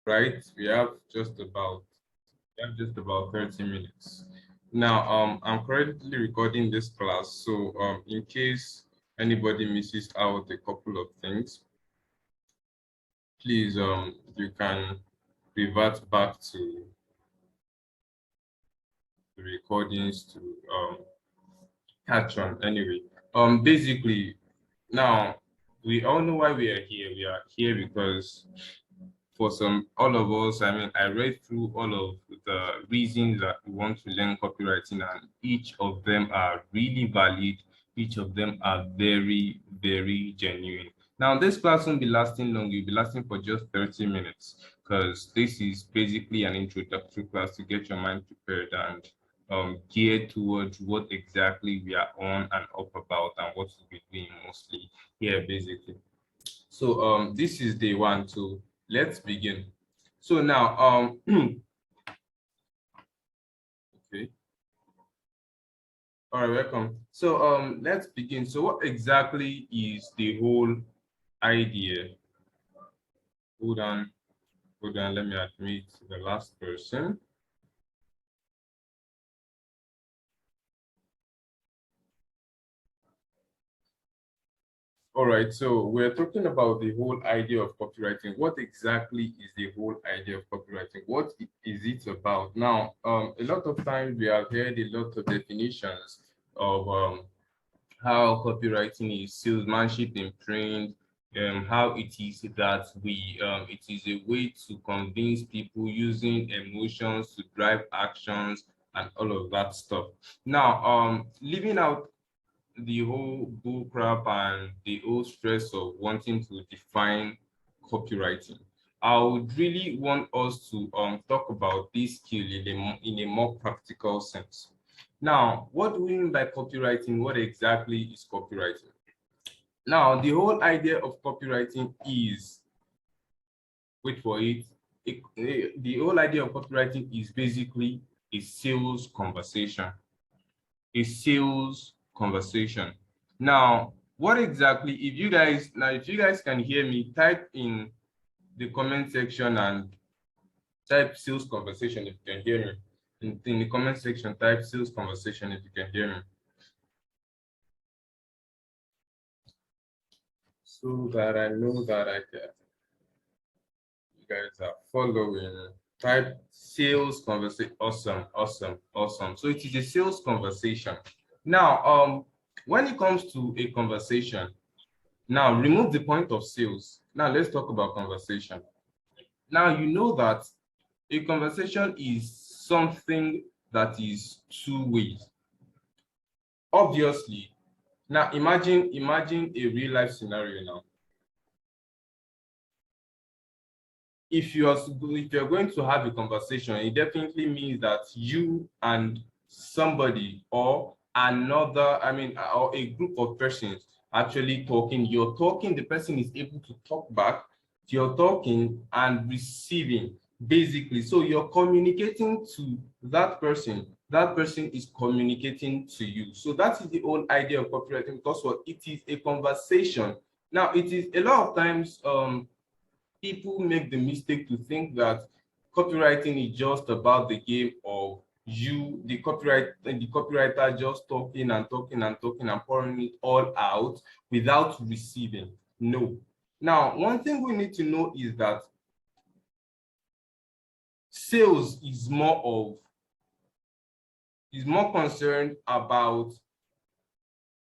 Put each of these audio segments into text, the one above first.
right? We have just about 30 minutes. Now, I'm currently recording this class, so in case anybody misses out a couple of things, please you can revert back to the recordings to catch on. Anyway, basically now we all know why we are here. We are here because for all of us, I mean, I read through all of the reasons that we want to learn copywriting, and each of them are really valid. Each of them are very, very genuine. Now, this class won't be lasting long. You'll be lasting for just 30 minutes because this is basically an introductory class to get your mind prepared and geared towards what exactly we are on and up about and what we'll be doing mostly here, basically. So this is day one, so let's begin. So now okay. All right, welcome. So let's begin. So what exactly is the whole idea? Hold on, let me admit the last person. All right, so we're talking about the whole idea of copywriting. What exactly is the whole idea of copywriting? What is it about? Now, a lot of times we have heard a lot of definitions of how copywriting is salesmanship in print, how it is that it is a way to convince people using emotions to drive actions and all of that stuff. Now, leaving out the whole bull crap and the whole stress of wanting to define copywriting, I would really want us to talk about this skill in a more practical sense. Now, what do we mean by copywriting? What exactly is copywriting? Now, the whole idea of copywriting is, wait for it, the whole idea of copywriting is basically a sales conversation. A sales conversation. Now, what exactly, if you guys can hear me, type in the comment section and type sales conversation if you can hear me. In the comment section, type sales conversation if you can hear me. So that I know that I can. You guys are following. Type sales conversation. Awesome, awesome, awesome. So it is a sales conversation. Now, when it comes to a conversation, now remove the point of sales. Now let's talk about conversation. Now you know that a conversation is something that is two ways. Obviously, now imagine a real life scenario now. If you're going to have a conversation, it definitely means that you and somebody or another, or a group of persons actually talking. You're talking, the person is able to talk back. You're talking and receiving, basically. So you're communicating to that person. That person is communicating to you. So that is the whole idea of copywriting, because what it is, a conversation. Now, it is a lot of times people make the mistake to think that copywriting is just about the game of you, the copywriter, just talking and talking and talking and pouring it all out without receiving. No. Now, one thing we need to know is that sales is more concerned about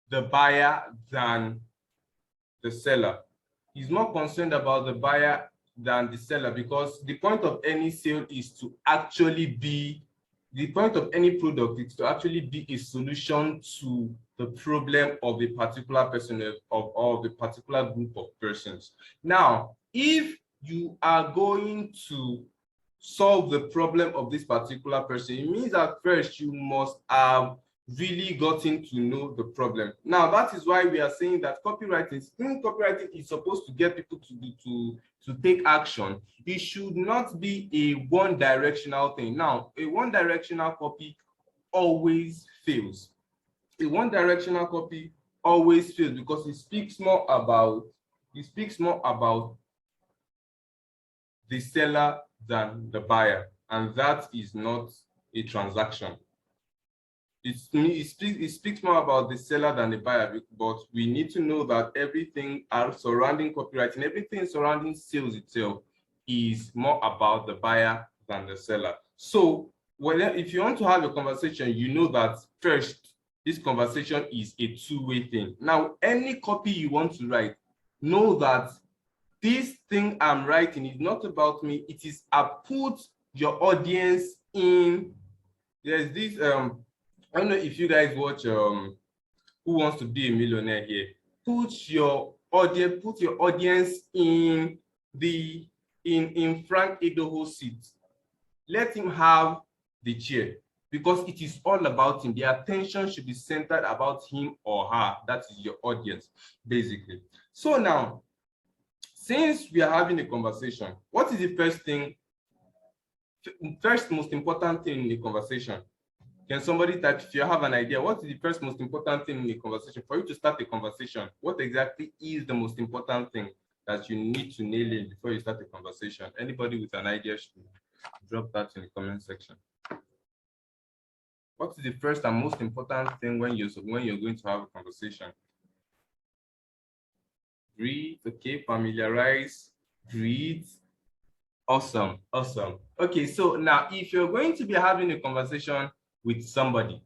the buyer than the seller. Is more concerned about the buyer than the seller, because the point of any sale is to actually be, the point of any product is to actually be a solution to the problem of a particular person of a particular group of persons. Now, if you are going to solve the problem of this particular person, it means that first you must have really gotten to know the problem. Now, that is why we are saying that copywriting is supposed to get people to take action. It should not be a one-directional thing. Now, a one-directional copy always fails. A one-directional copy always fails because it speaks more about the seller than the buyer, and that is not a transaction. It speaks more about the seller than the buyer, but we need to know that everything surrounding copywriting, everything surrounding sales itself is more about the buyer than the seller. So if you want to have a conversation, you know that first, this conversation is a two-way thing. Now, any copy you want to write, know that this thing I'm writing is not about me. It is I put your audience in. There's this I don't know if you guys watch Who Wants to Be a Millionaire here. Put your audience in Frank Edoho's seat. Let him have the chair, because it is all about him. The attention should be centered about him or her. That is your audience, basically. So now, since we are having a conversation, what is the first most important thing in the conversation? Can somebody type, if you have an idea, what is the first most important thing in the conversation? For you to start a conversation, what exactly is the most important thing that you need to nail in before you start a conversation? Anybody with an idea should drop that in the comment section. What is the first and most important thing when you're going to have a conversation? Breathe, okay, familiarize, breathe. Awesome. Okay, so now if you're going to be having a conversation with somebody,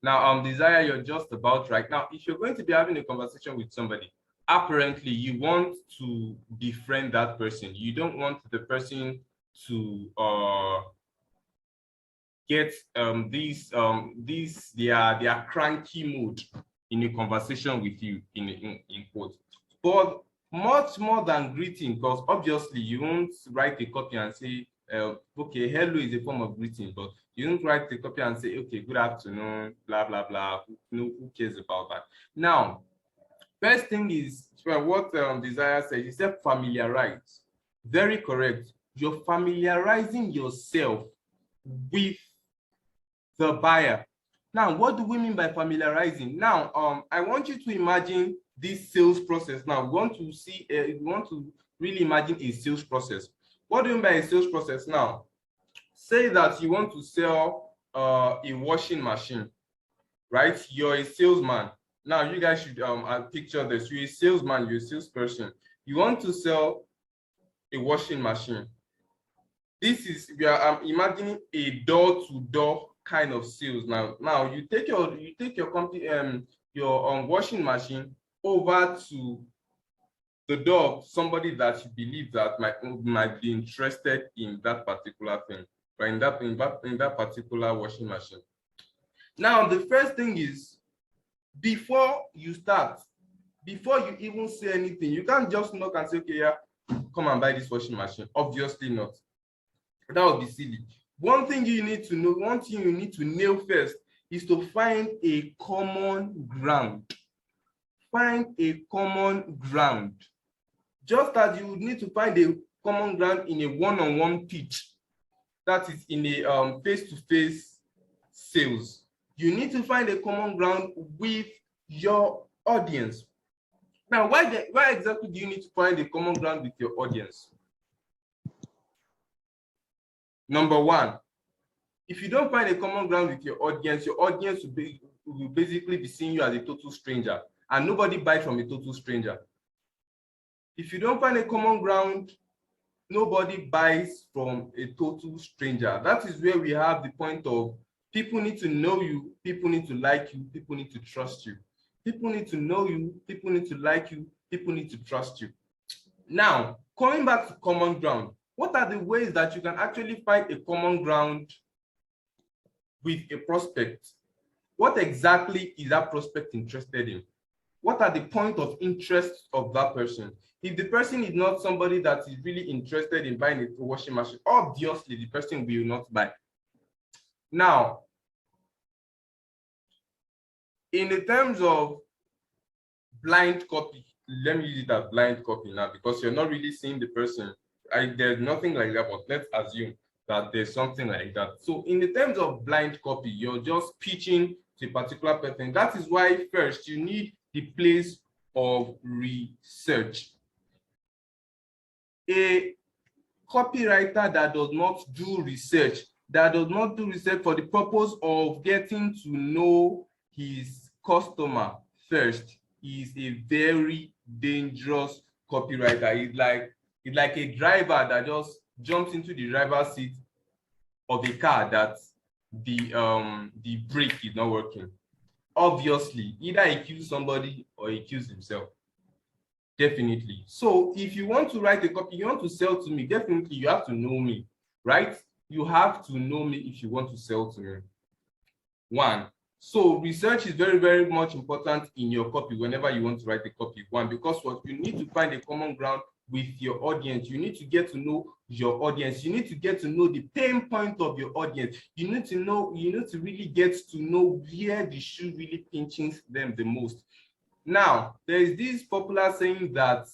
now Desire, you're just about right now, if you're going to be having a conversation with somebody, apparently you want to befriend that person. You don't want the person to get their cranky mood in a conversation with you, in quotes. But much more than greeting, because obviously you won't write a copy and say, okay, hello is a form of greeting, but you don't write the copy and say, okay, good afternoon, blah, blah, blah. Who cares about that? Now, first thing is, what Desire said, he said familiarize. Very correct. You're familiarizing yourself with the buyer. Now, what do we mean by familiarizing? Now, I want you to imagine this sales process. Now, we want to really imagine a sales process. What do you mean by a sales process? Now, say that you want to sell a washing machine, right? You're a salesman. Now, you guys should picture this. You're a salesman, you're a salesperson. You want to sell a washing machine. We are imagining a door-to-door kind of sales. Now you take your company your washing machine over to the door of somebody that you believe that might be interested in that particular thing, or in that particular washing machine. Now, the first thing is, before you even say anything, you can't just knock and say, okay, yeah, come and buy this washing machine. Obviously not. That would be silly. One thing you need to nail first is to find a common ground. Find a common ground. Just as you would need to find a common ground in a one-on-one pitch, that is in a face-to-face sales. You need to find a common ground with your audience. Now, why exactly do you need to find a common ground with your audience? Number one, if you don't find a common ground with your audience will basically be seeing you as a total stranger, and nobody buys from a total stranger. If you don't find a common ground, nobody buys from a total stranger. That is where we have the point of people need to know you, people need to like you, people need to trust you. People need to know you, people need to like you, people need to trust you. Now, coming back to common ground, what are the ways that you can actually find a common ground with a prospect? What exactly is that prospect interested in? What are the point of interest of that person? If the person is not somebody that is really interested in buying a washing machine, obviously the person will not buy. Now, in the terms of blind copy, let me use it as blind copy now, because you're not really seeing the person. There's nothing like that, but let's assume that there's something like that. So in the terms of blind copy, you're just pitching to a particular person. That is why first you need the place of research. A copywriter that does not do research, for the purpose of getting to know his customer first, is a very dangerous copywriter. It's like a driver that just jumps into the driver's seat of a car that the brake is not working. Obviously, either he kills somebody or he kills himself. Definitely. So if you want to write a copy, you want to sell to me, definitely you have to know me, right? You have to know me if you want to sell to me. One. So research is very, very much important in your copy whenever you want to write a copy. One, because what you need to find a common ground with your audience. You need to get to know your audience. You need to get to know the pain point of your audience. You need to really get to know where the shoe really pinches them the most. Now, there is this popular saying that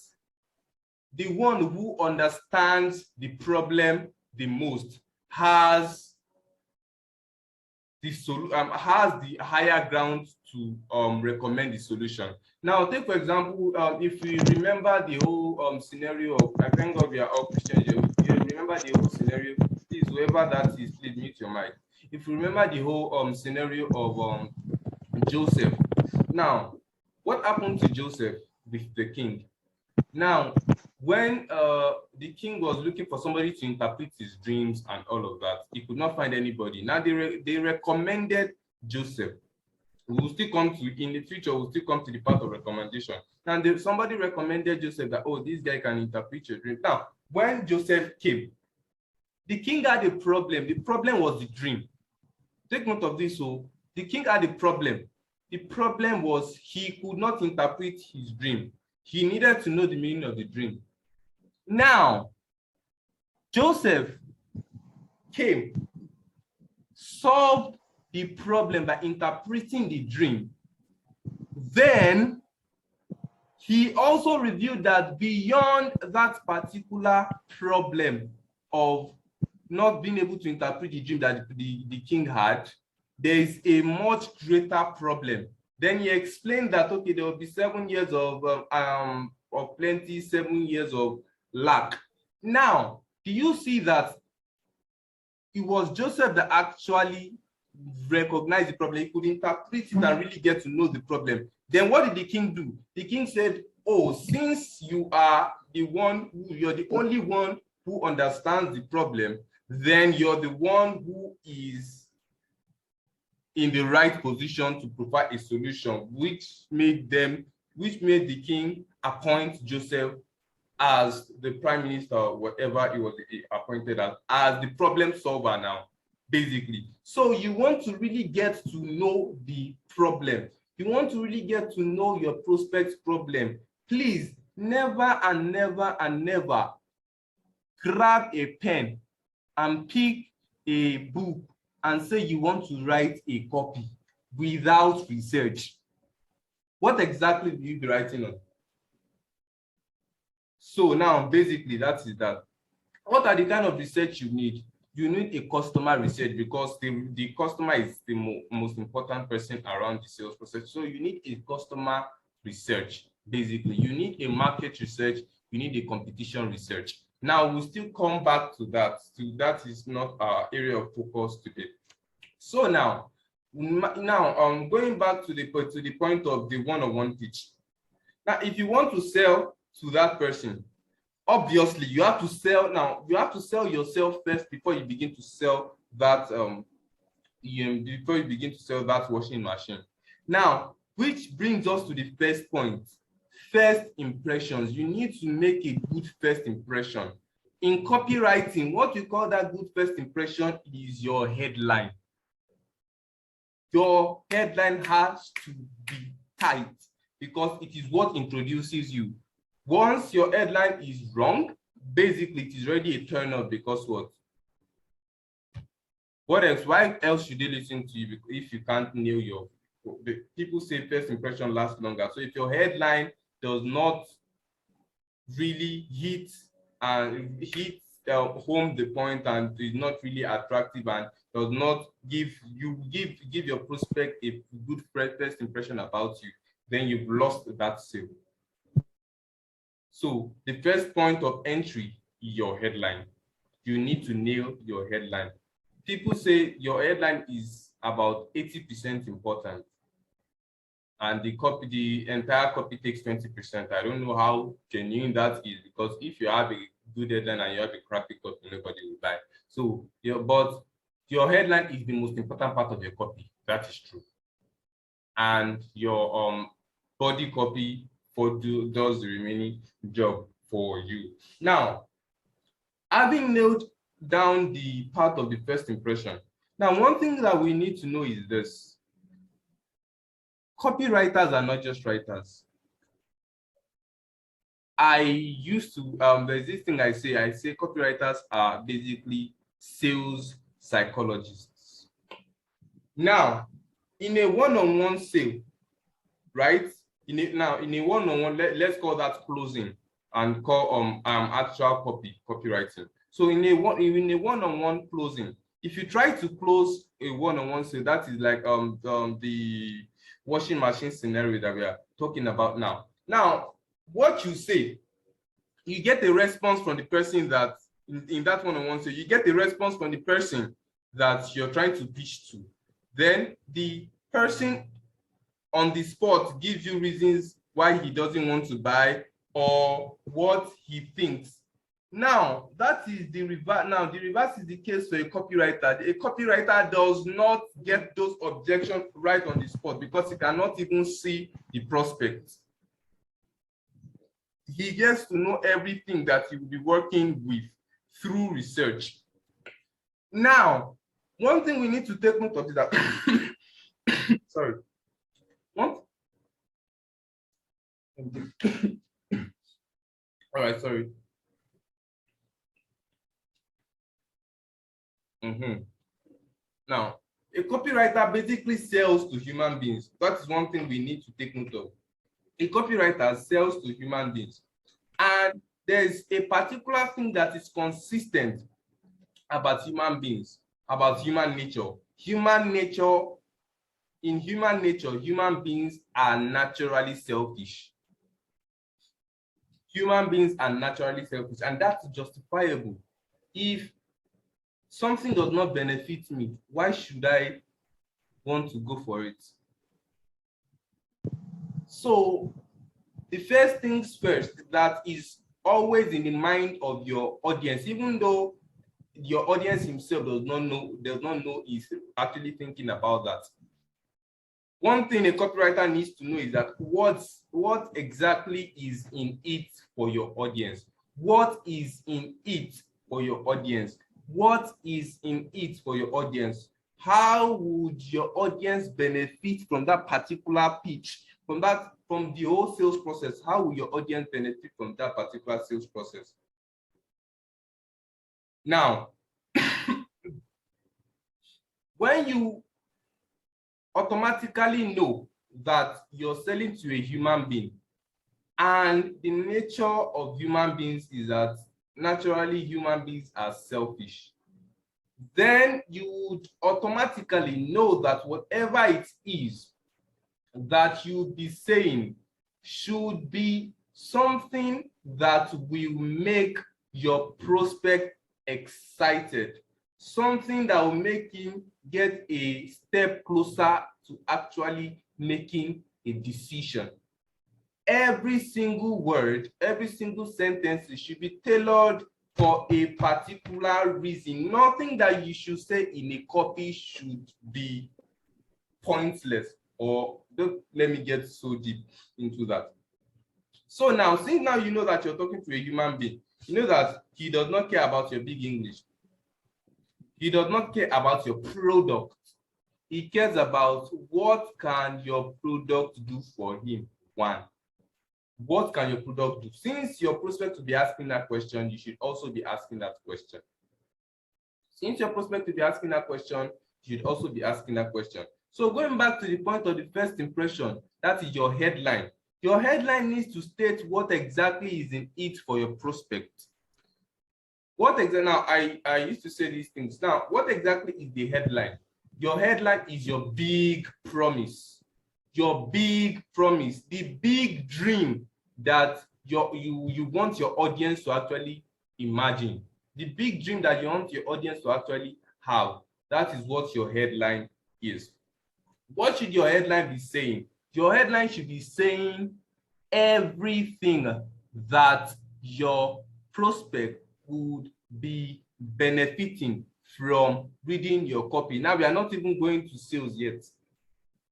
the one who understands the problem the most has the higher ground to recommend the solution. Now, take for example, if we remember the whole scenario of, I thank God we are all Christians. You remember the whole scenario, please, whoever that is, please mute your mic. If you remember the whole scenario of Joseph. Now, what happened to Joseph with the king? Now, when the king was looking for somebody to interpret his dreams and all of that, he could not find anybody. Now they recommended Joseph. We will still come to, in the future, we'll still come to the part of recommendation. And somebody recommended Joseph that, oh, this guy can interpret your dream. Now, when Joseph came, the king had a problem. The problem was the dream. Take note of this. So the king had a problem. The problem was he could not interpret his dream. He needed to know the meaning of the dream. Now, Joseph came, solved the problem by interpreting the dream. Then he also revealed that beyond that particular problem of not being able to interpret the dream that the king had, there is a much greater problem. Then he explained that, okay, there will be 7 years of plenty, 7 years of lack. Now, do you see that it was Joseph that actually recognized the problem? He could interpret it and really get to know the problem. Then what did the king do? The king said, oh, since you are you're the only one who understands the problem, then you're the one who is in the right position to provide a solution, which made the king appoint Joseph as the prime minister or whatever he was appointed as the problem solver now, basically. So you want to really get to know the problem. You want to really get to know your prospect's problem. Please, never and never and never grab a pen and pick a book and say you want to write a copy without research. What exactly do you be writing on? So now, basically, that is that. What are the kind of research you need? You need a customer research, because the customer is the most important person around the sales process. So you need a customer research, basically. You need a market research. You need a competition research. Now, we'll still come back to that. So that is not our area of focus today. So now going back to the point of the one-on-one pitch. Now, if you want to sell to that person, obviously you have to sell. Now, you have to sell yourself first before you begin to sell that washing machine. Now, which brings us to the first point. First impressions. You need to make a good first impression. In copywriting, what you call that good first impression is your headline. Your headline has to be tight, because it is what introduces you. Once your headline is wrong, basically it is already a turn off, because what else? Why else should they listen to you if you can't nail people say first impression lasts longer. So if your headline does not really hit home the point and is not really attractive and does not give your prospect a good first impression about you, then you've lost that sale. So the first point of entry is your headline. you need to nail your headline. People say your headline is about 80% important, and the entire copy takes 20%. I don't know how genuine that is, because if you have a good headline and you have a crappy copy, nobody will buy. So, but your headline is the most important part of your copy. That is true. And your body copy does the remaining job for you. Now, having nailed down the part of the first impression, now one thing that we need to know is this: copywriters are not just writers. I used to, there's this thing I say copywriters are basically sales psychologists. Now, in a one-on-one sale, right? In a one-on-one, let's call that closing and call actual copywriting. So in a one-on-one closing, if you try to close a one-on-one sale, that is like the washing machine scenario that we are talking about now. Now, what you say, you get a response from the person that in that one-on-one sale, you get a response from the person that you're trying to pitch to. Then the person on the spot gives you reasons why he doesn't want to buy or what he thinks. Now, that is the reverse. Now, the reverse is the case for a copywriter. A copywriter does not get those objections right on the spot because he cannot even see the prospect. He gets to know everything that he will be working with through research. Now, one thing we need to take note of is that, sorry, what? All right, sorry. Now, a copywriter basically sells to human beings. That is one thing we need to take note of. A copywriter sells to human beings. And there's a particular thing that is consistent about human beings, about human nature. In human nature, human beings are naturally selfish. Human beings are naturally selfish, and that's justifiable. If something does not benefit me, why should I want to go for it? So the first things first that is always in the mind of your audience, even though your audience himself does not know is actually thinking about that. One thing a copywriter needs to know is that what exactly is in it for your audience. What is in it for your audience? What is in it for your audience? How would your audience benefit from that particular pitch, from the whole sales process? How will your audience benefit from that particular sales process? Now, when you automatically know that you're selling to a human being, and the nature of human beings is that naturally human beings are selfish, then you would automatically know that whatever it is that you'll be saying should be something that will make your prospect excited, something that will make him get a step closer to actually making a decision. Every single word, every single sentence should be tailored for a particular reason. Nothing that you should say in a copy should be pointless, or don't let me get so deep into that. So now, since now you know that you're talking to a human being, you know that he does not care about your big English. He does not care about your product. He cares about what can your product do for him. One, what can your product do? Since your prospect will be asking that question, you should also be asking that question. Since your prospect will be asking that question, you should also be asking that question. So going back to the point of the first impression, that is your headline. Your headline needs to state what exactly is in it for your prospect. What exactly, now I used to say these things. Now, what exactly is the headline? Your headline is your big promise. Your big promise, the big dream that you want your audience to actually imagine. the big dream that you want your audience to actually have. That is what your headline is. What should your headline be saying? Your headline should be saying everything that your prospect would be benefiting from reading your copy. Now, we are not even going to sales yet.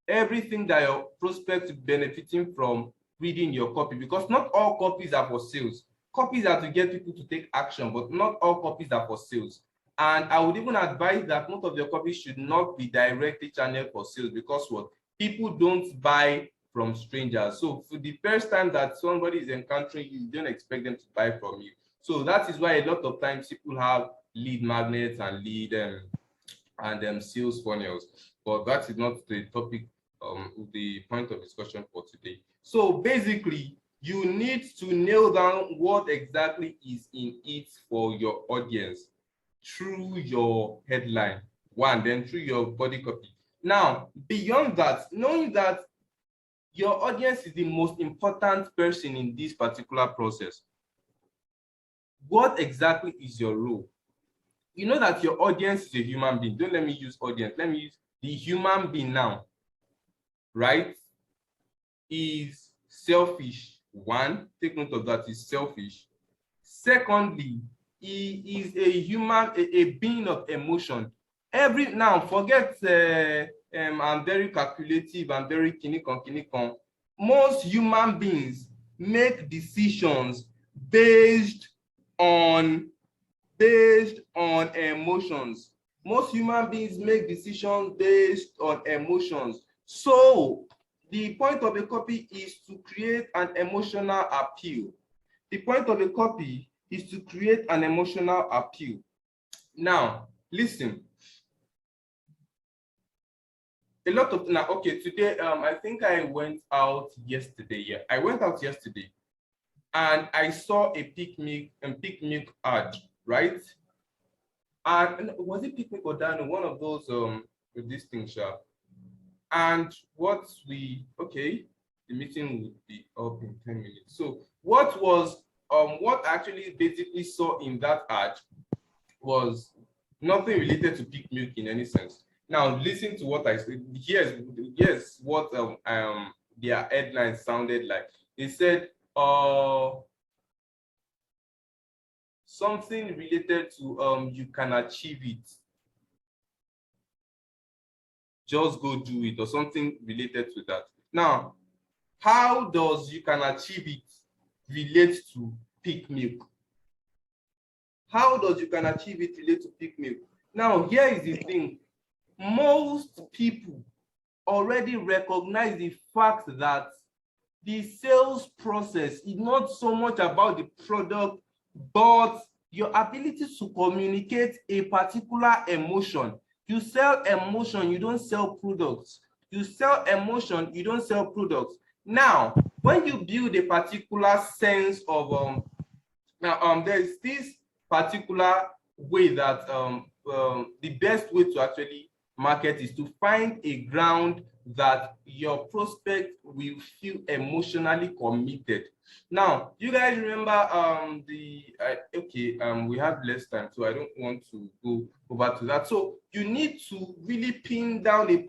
Everything that your prospect is benefiting from reading your copy, because not all copies are for sales. Copies are to get people to take action, but not all copies are for sales. And I would even advise that most of your copies should not be directly channeled for sales, because what? People don't buy from strangers. So for the first time that somebody is encountering you, you don't expect them to buy from you. So that is why a lot of times people have lead magnets and lead and sales funnels. But that is not the topic, the point of discussion for today. So basically, you need to nail down what exactly is in it for your audience through your headline, one, then through your body copy. Now, beyond that, knowing that your audience is the most important person in this particular process, what exactly is your role? You know that your audience is a human being. Don't let me use audience. Let me use the human being now, right? Is selfish. One, take note of that, is selfish. Secondly, he is a human, a being of emotion. Now, forget I'm very calculative, I'm very kinikon. Most human beings make decisions based on emotions. Most human beings make decisions based on emotions. So the point of a copy is to create an emotional appeal. The point of a copy is to create an emotional appeal. Now, listen. A lot of now, okay, today, I think I went out yesterday. Yeah, I went out yesterday and I saw a Peak Milk ad, right? And was it Peak Milk or Dano? One of those with this thing, sharp. And the meeting would be up in 10 minutes. So what actually basically saw in that ad was nothing related to Peak Milk in any sense. Now listen to what I said. Here's what their headline sounded like. They said something related to you can achieve it. Just go do it, or something related to that. Now, how does you can achieve it relate to Peak Milk? How does you can achieve it relate to Peak Milk? Now, here is the thing. Most people already recognize the fact that the sales process is not so much about the product, but your ability to communicate a particular emotion. You sell emotion, you don't sell products. You sell emotion, you don't sell products. Now, when you build a particular sense of there's this particular way that the best way to actually market is to find a ground that your prospect will feel emotionally committed. Now, you guys remember we have less time, so I don't want to go over to that. So you need to really pin down the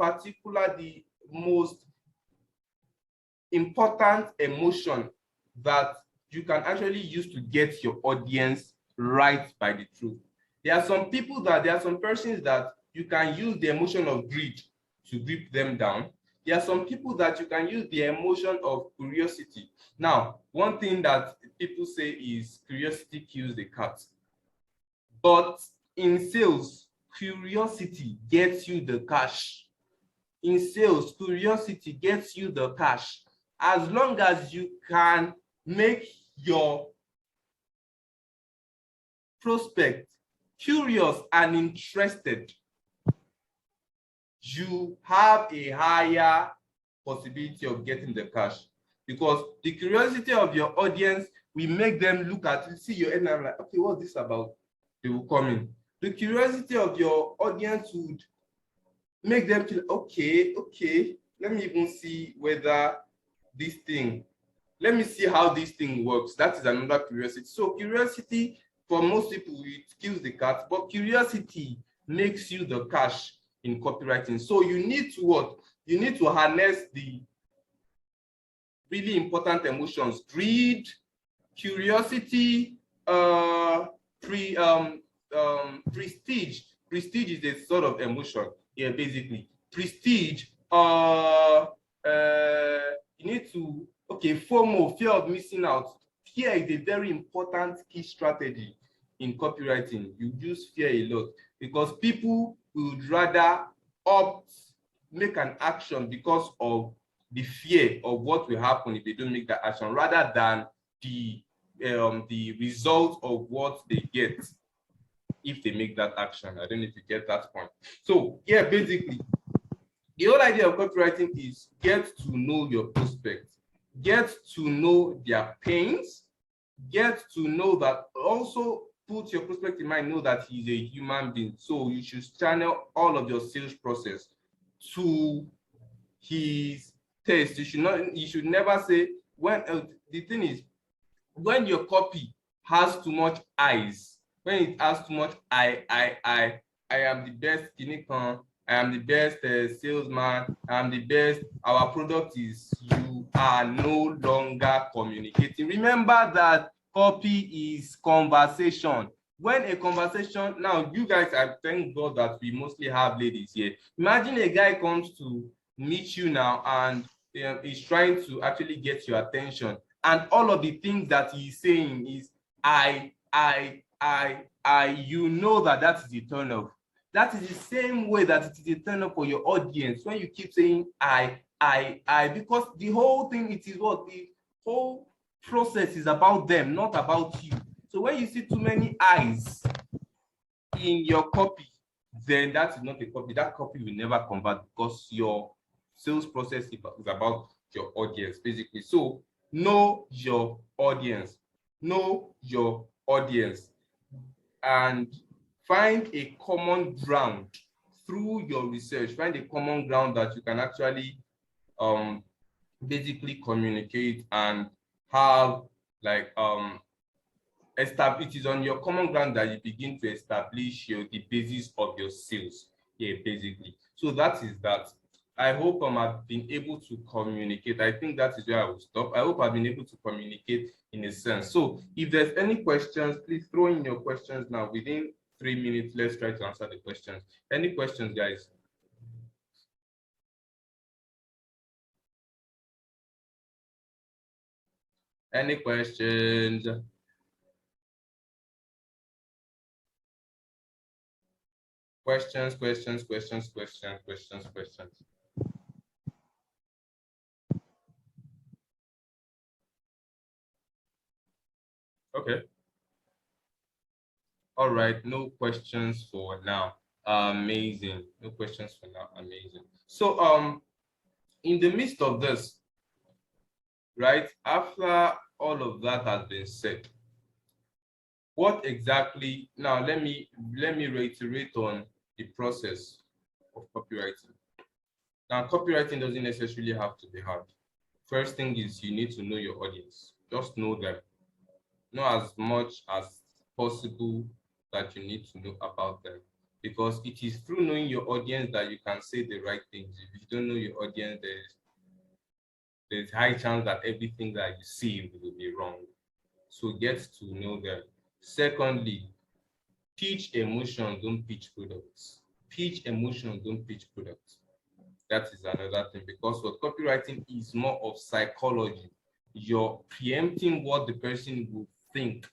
most important emotion that you can actually use to get your audience right by the truth. There are some persons that you can use the emotion of greed to grip them down. There are some people that you can use the emotion of curiosity. Now, one thing that people say is curiosity kills the cat. But in sales, curiosity gets you the cash. In sales, curiosity gets you the cash. As long as you can make your prospect curious and interested, you have a higher possibility of getting the cash, because the curiosity of your audience will make them look at you, see your head, and I'm like, okay, what's this about? They will come in. The curiosity of your audience would make them feel, okay, let me even see whether let me see how this thing works. That is another curiosity. So curiosity for most people, it kills the cat, but curiosity makes you the cash in copywriting. So you need to what? You need to harness the really important emotions: greed, curiosity, prestige. Prestige is a sort of emotion. Yeah, basically. Prestige, you need to, okay, FOMO, fear of missing out. Fear is a very important key strategy in copywriting. You use fear a lot because people would rather make an action because of the fear of what will happen if they don't make that action, rather than the result of what they get if they make that action. I don't know if you get that point. So yeah, basically, the whole idea of copywriting is get to know your prospects, get to know their pains, get to know that, also put your prospect in mind, know that he's a human being. So you should channel all of your sales process to his taste. You should never say, when the thing is, when your copy has too much eyes, when it has too much I am the best Kinikon, I am the best salesman, I am the best, our product is, you are no longer communicating. Remember that copy is conversation. When a conversation, now you guys, I thank God that we mostly have ladies here. Imagine a guy comes to meet you now and is trying to actually get your attention, and all of the things that he's saying is I, you know that is a turn off. That is the same way that it is a turn off for your audience when you keep saying I, because the whole thing, it is what the whole process is about them, not about you. So when you see too many eyes in your copy, then that is not a copy. That copy will never convert, because your sales process is about your audience, basically. So know your audience, know your audience, and find a common ground through your research. Find a common ground that you can actually basically communicate and have like it is on your common ground that you begin to establish the basis of your sales. Yeah, basically. So that is that. I hope I've been able to communicate. I think that is where I will stop. I hope I've been able to communicate in a sense. So if there's any questions, please throw in your questions now. Within 3 minutes, let's try to answer the questions. Any questions, guys? Any questions? Questions. Okay. All right, no questions for now. Amazing. No questions for now. Amazing. So in the midst of this, right, after all of that has been said, what exactly, now let me reiterate on the process of copywriting. Now, copywriting doesn't necessarily have to be hard. First thing is, you need to know your audience. Just know them. Know as much as possible that you need to know about them, because it is through knowing your audience that you can say the right things. If you don't know your audience, there's high chance that everything that you see will be wrong. So get to know them. Secondly, pitch emotion, don't pitch products. Pitch emotion, don't pitch products. That is another thing, because what copywriting is more of psychology. You're preempting what the person will think,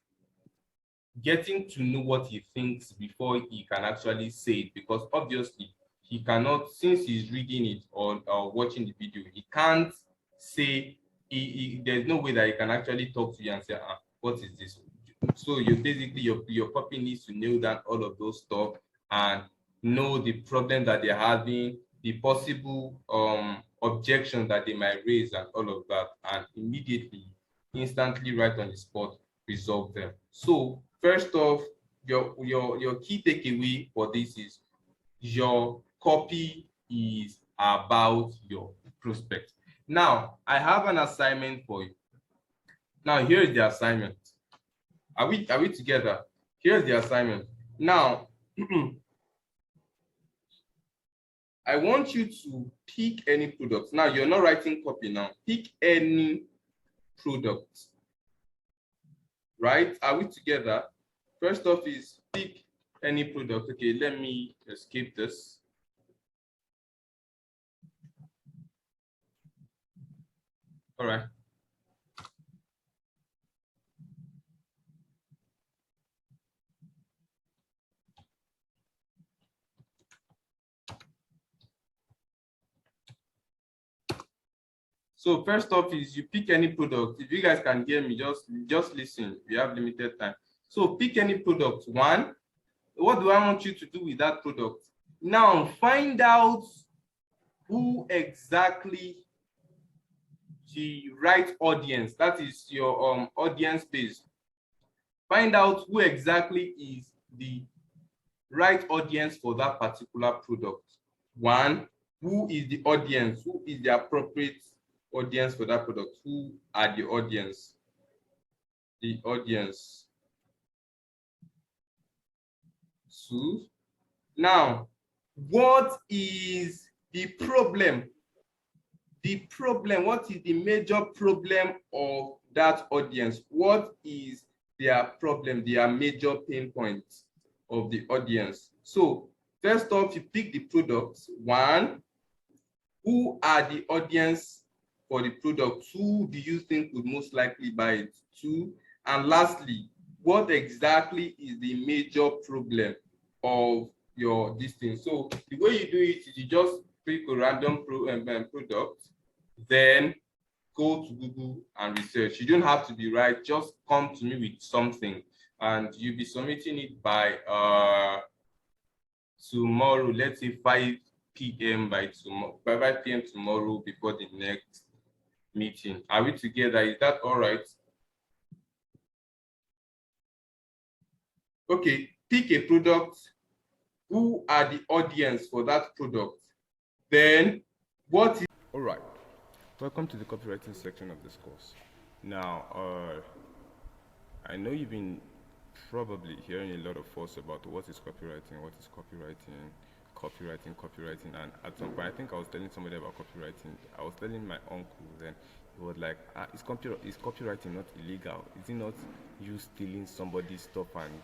getting to know what he thinks before he can actually say it, because obviously he cannot, since he's reading it or watching the video, he can't say, there's no way that he can actually talk to you and say, what is this? So you basically, your copy needs to nail down all of those stuff and know the problem that they're having, the possible objection that they might raise, and all of that, and immediately, instantly, right on the spot, resolve them. So first off, your key takeaway for this is your copy is about your prospect. Now, I have an assignment for you. Now, here is the assignment. Are we together? Here's the assignment. Now, I want you to pick any product. Now, you're not writing copy now. Pick any product. Right? Are we together? First off is pick any product. Okay, let me escape this. All right. So first off is you pick any product. If you guys can hear me, just listen. We have limited time. So pick any product. One, what do I want you to do with that product? Now find out who exactly the right audience, that is your audience base. Find out who exactly is the right audience for that particular product. One, who is the audience? Who is the appropriate audience for that product? Who are the audience? The audience. So now, what is the problem? The problem, what is the major problem of that audience? What is their problem, their major pain points of the audience? So first off, you pick the products. One, who are the audience for the product? Who do you think would most likely buy it? Two, and lastly, what exactly is the major problem of your listing? So the way you do it is you just pick a random product, then go to Google and research. You don't have to be right, just come to me with something, and you'll be submitting it by tomorrow, let's say 5 p.m. by 5 p.m. tomorrow before the next meeting. Are we together? Is that all right? Okay, pick a product. Who are the audience for that product? Then what is... All right. Welcome to the copywriting section of this course. Now, I know you've been probably hearing a lot of fuss about what is copywriting, and at some point, I think I was telling somebody about copywriting. I was telling my uncle then, he was like, is copywriting not illegal? Is it not you stealing somebody's stuff and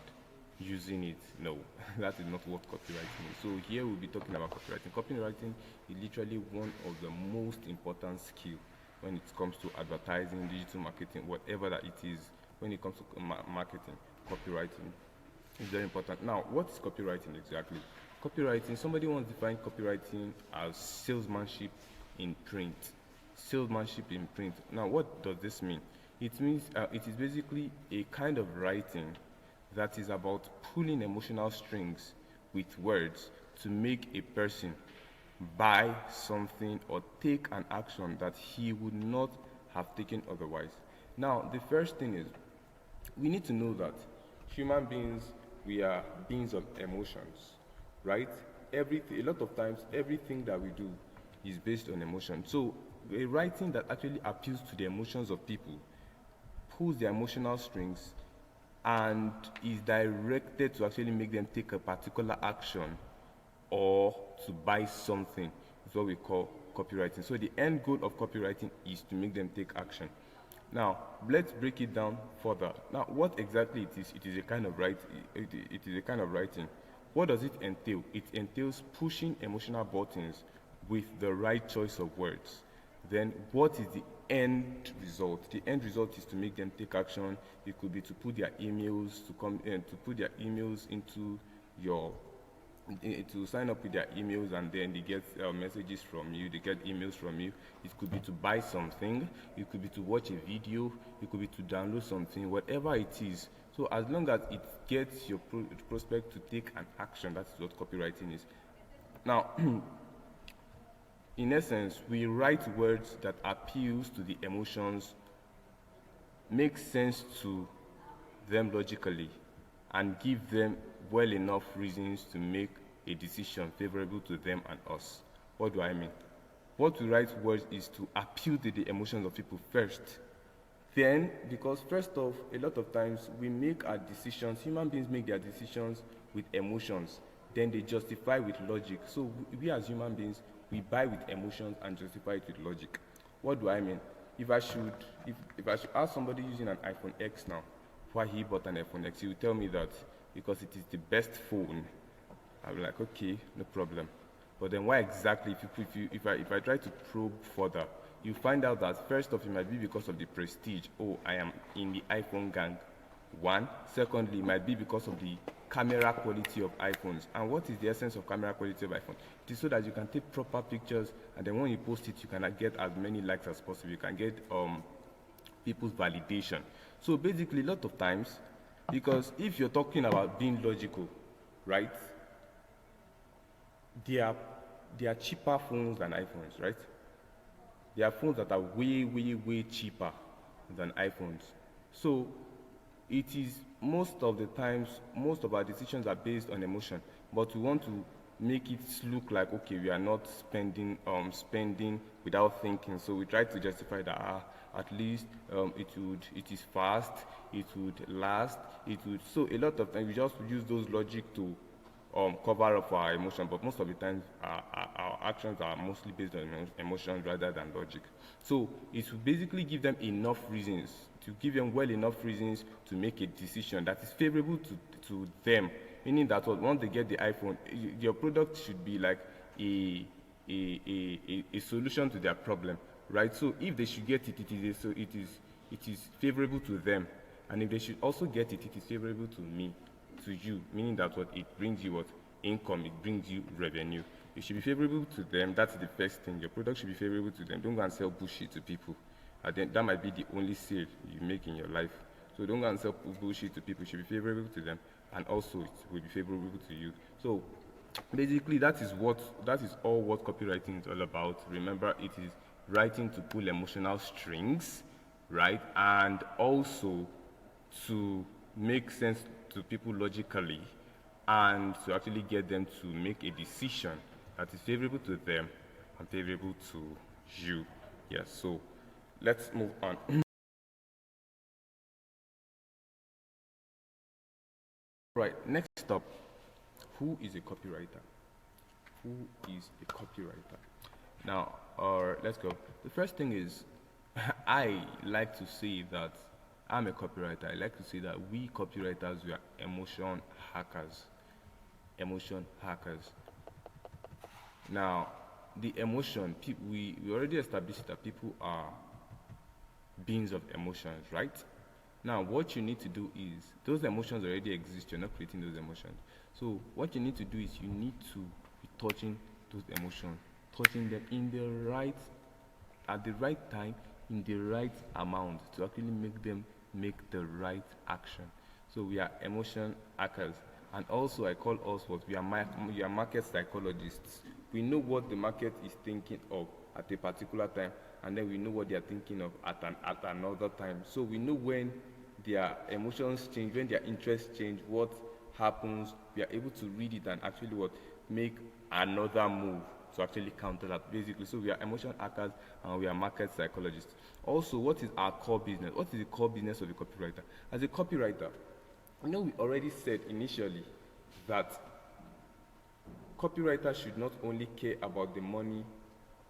using it? No, that is not what copywriting is. So here we'll be talking about copywriting. Copywriting is literally one of the most important skills when it comes to advertising, digital marketing, whatever that it is. When it comes to marketing, copywriting is very important. Now, what is copywriting exactly? Copywriting, somebody once defined copywriting as salesmanship in print. Salesmanship in print. Now, what does this mean? It means it is basically a kind of writing that is about pulling emotional strings with words to make a person buy something or take an action that he would not have taken otherwise. Now, the first thing is we need to know that human beings, we are beings of emotions, right? A lot of times, everything that we do is based on emotion. So a writing that actually appeals to the emotions of people, pulls their emotional strings, and is directed to actually make them take a particular action or to buy something is what we call copywriting. So the end goal of copywriting is to make them take action. Now, let's break it down further. Now, what exactly it is? It is a kind of writing. What does it entail? It entails pushing emotional buttons with the right choice of words. Then, what is the end result? The end result is to make them take action. It could be to put their emails into your to sign up with their emails, and then they get messages from you, they get emails from you. It could be to buy something, it could be to watch a video, it could be to download something, whatever it is. So as long as it gets your prospect to take an action, that's what copywriting is. Now, in essence, we write words that appeals to the emotions, make sense to them logically, and give them well enough reasons to make a decision favorable to them and us. What do I mean? What we write words is to appeal to the emotions of people first. Then, because first off, a lot of times we make our decisions, human beings make their decisions with emotions, then they justify with logic. So we as human beings, we buy with emotions and justify it with logic. What do I mean? If I should, if I should ask somebody using an iPhone X now, why he bought an iPhone X, he will tell me that because it is the best phone. I'll be like, okay, no problem. But then why exactly, if I try to probe further, you find out that first off, it might be because of the prestige. Oh, I am in the iPhone gang. One. Secondly, it might be because of the camera quality of iPhones. And what is the essence of camera quality of iPhone? It is so that you can take proper pictures, and then when you post it, you can get as many likes as possible. You can get people's validation. So basically, a lot of times, because if you're talking about being logical, right? They are cheaper phones than iPhones, right? There are phones that are way, way, way cheaper than iPhones. So it is most of the times, most of our decisions are based on emotion, but we want to make it look like, okay, we are not spending without thinking. So we try to justify that at least it is fast, it would last, it would. So a lot of times we just use those logic to cover up our emotion, but most of the time our actions are mostly based on emotions rather than logic. So it will basically give them enough reasons, to give them well enough reasons to make a decision that is favorable to them, meaning that once they get the iPhone, your product should be like a solution to their problem, right? So if they should get it, it is favorable to them, and if they should also get it, it is favorable to me, to you, meaning that what it brings you what income, it brings you revenue. It should be favorable to them. That's the first thing. Your product should be favorable to them. Don't go and sell bullshit to people. And then that might be the only sale you make in your life. So don't go and sell bullshit to people. It should be favorable to them, and also it will be favorable to you. So basically, that is all what copywriting is all about. Remember, it is writing to pull emotional strings, right, and also to make sense to people logically, and to actually get them to make a decision that is favorable to them and favorable to you. Yes, so let's move on. Right, next up, who is a copywriter? Who is a copywriter? Now, let's go. The first thing is, I like to say that I'm a copywriter. I like to say that we copywriters, we are emotion hackers. Emotion hackers. Now, the emotion, we already established that people are beings of emotions, right? Now, what you need to do is, those emotions already exist, you're not creating those emotions. So, what you need to do is you need to be touching those emotions, touching them in the right, at the right time, in the right amount to actually make them make the right action. So, we are emotion hackers. And also, I call us what? We are market psychologists. We know what the market is thinking of at a particular time, and then we know what they are thinking of at another time. So we know when their emotions change, when their interests change, what happens. We are able to read it and actually make another move to actually counter that, basically. So we are emotion hackers and we are market psychologists. Also, what is our core business? What is the core business of a copywriter? As a copywriter, we already said initially that copywriters should not only care about the money,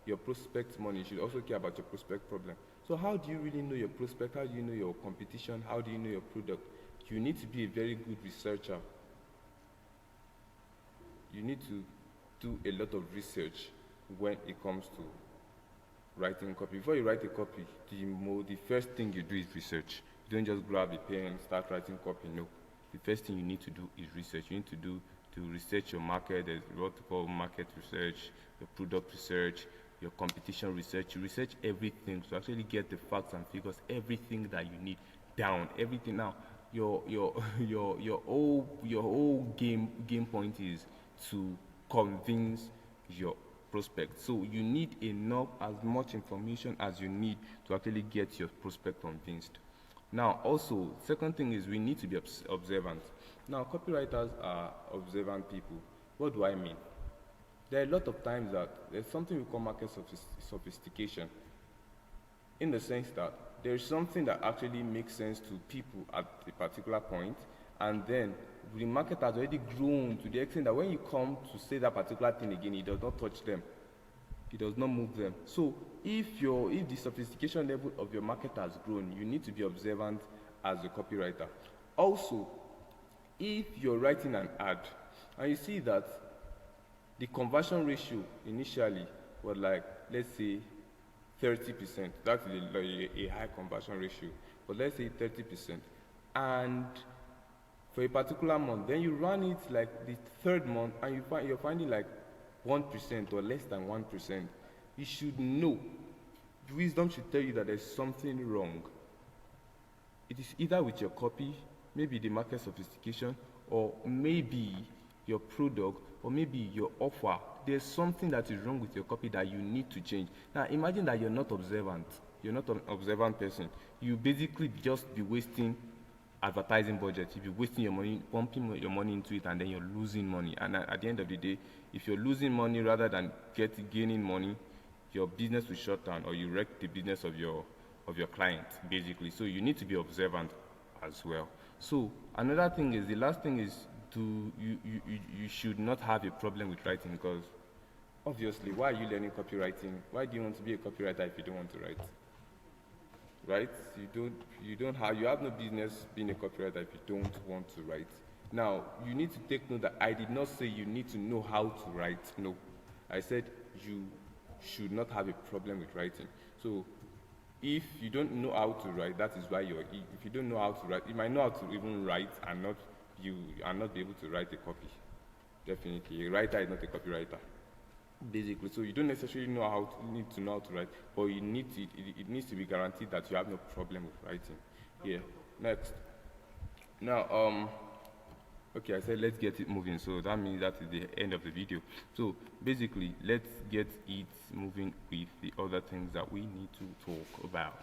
your prospect's money, you should also care about your prospect problem. So how do you really know your prospect? How do you know your competition? How do you know your product? You need to be a very good researcher. You need to do a lot of research when it comes to writing copy. Before you write a copy, the first thing you do is research. You don't just grab a pen and start writing copy, no. The first thing you need to do is research. You need to research your market. There's what we call market research, your product research, your competition research. You research everything to actually get the facts and figures, everything that you need down, everything. Now, your whole game point is to convince your prospect. So you need as much information as you need to actually get your prospect convinced. Now, also, second thing is we need to be observant. Now, copywriters are observant people. What do I mean? There are a lot of times that there's something we call market sophistication, in the sense that there's something that actually makes sense to people at a particular point, and then the market has already grown to the extent that when you come to say that particular thing again, it does not touch them. It does not move them. So if the sophistication level of your market has grown, you need to be observant as a copywriter. Also, if you're writing an ad and you see that the conversion ratio initially was like, let's say 30%, that's a high conversion ratio, but let's say 30%, and for a particular month, then you run it like the third month and you're finding like 1% or less than 1%, you should know. Wisdom should tell you that there's something wrong. It is either with your copy, maybe the market sophistication, or maybe your product, or maybe your offer. There's something that is wrong with your copy that you need to change. Now imagine that you're not observant. You're not an observant person. You basically just be wasting advertising budget. You'll be wasting your money, pumping your money into it, and then you're losing money. And at the end of the day, if you're losing money rather than gaining money, your business will shut down, or you wreck the business of your client, basically. So you need to be observant as well. So another thing is, the last thing is, you should not have a problem with writing, because obviously, why are you learning copywriting? Why do you want to be a copywriter if you don't want to write? Right? You have no business being a copywriter if you don't want to write. Now, you need to take note that I did not say you need to know how to write. No. I said you should not have a problem with writing. So if you don't know how to write, that is why if you don't know how to write, you might know how to even write and not be able to write a copy. Definitely. A writer is not a copywriter, basically. So you don't necessarily need to know how to write, but it needs to be guaranteed that you have no problem with writing. Yeah. Next. Now, okay, I said let's get it moving, so that means that is the end of the video. So basically, let's get it moving with the other things that we need to talk about.